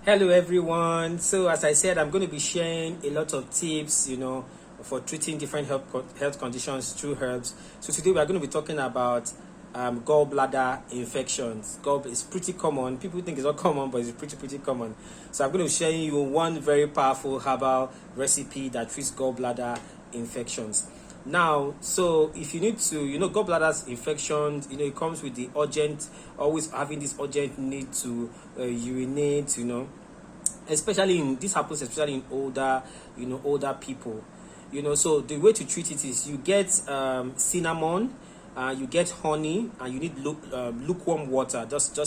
Hello everyone. So as I said, I'm going to be sharing a lot of tips, for treating different health conditions through herbs. So today we are going to be talking about gallbladder infections. Gall is pretty common. People think it's not common, but it's pretty common. So I'm going to be sharing you one very powerful herbal recipe that treats gallbladder infections. Now, so if you need to, gallbladder infections, it comes with the urgent, always having this urgent need to urinate, especially this happens especially in older people. So the way to treat it is you get cinnamon, you get honey, and you need lukewarm water, just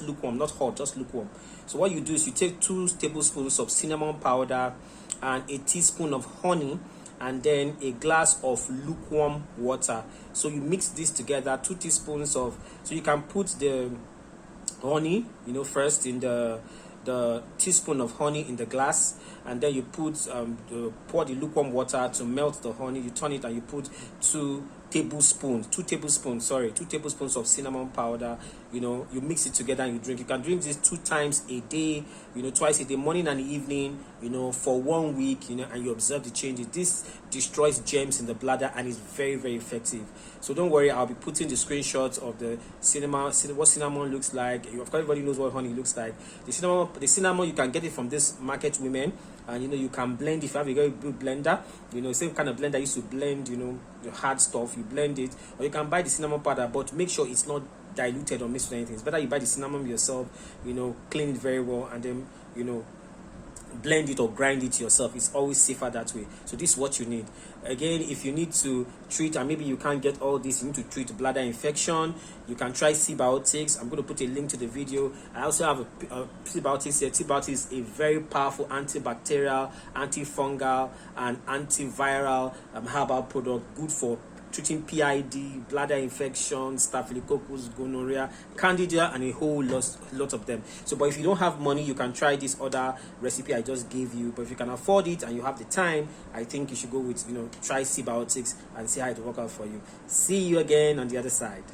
lukewarm, not hot, just lukewarm. So what you do is you take 2 tablespoons of cinnamon powder and a teaspoon of honey, and then a glass of lukewarm water. So you mix this together, 2 teaspoons of, so you can put the honey, first in the teaspoon of honey in the glass, and then you pour the lukewarm water to melt the honey. You turn it and you put 2 tablespoons of cinnamon powder. You mix it together and you drink. You can drink this 2 times a day, twice a day, morning and evening, for 1 week, and you observe the changes. This destroys germs in the bladder and is very effective. So don't worry, I'll be putting the screenshots of the cinnamon, what cinnamon looks like. Of course, everybody knows what honey looks like. The cinnamon, you can get it from this market women, and you can blend. If you have a very good blender, same kind of blender I used to blend, the hard stuff, you blend it, or you can buy the cinnamon powder, but make sure it's not diluted or mixed with anything. It's better you buy the cinnamon yourself, clean it very well, and then blend it or grind it yourself. It's always safer that way. So this is what you need. Again, if you need to treat, and maybe you can't get all this, you need to treat bladder infection, you can try Cbiotics. I'm going to put a link to the video. I also have a Cbiotics here. Cbiotics is a very powerful antibacterial, antifungal, and antiviral herbal product, good for treating PID, bladder infection, staphylococcus, gonorrhea, candida, and a whole lot of them. So, but if you don't have money, you can try this other recipe I just gave you. But if you can afford it and you have the time, I think you should go with, try Cbiotics and see how it will work out for you. See you again on the other side.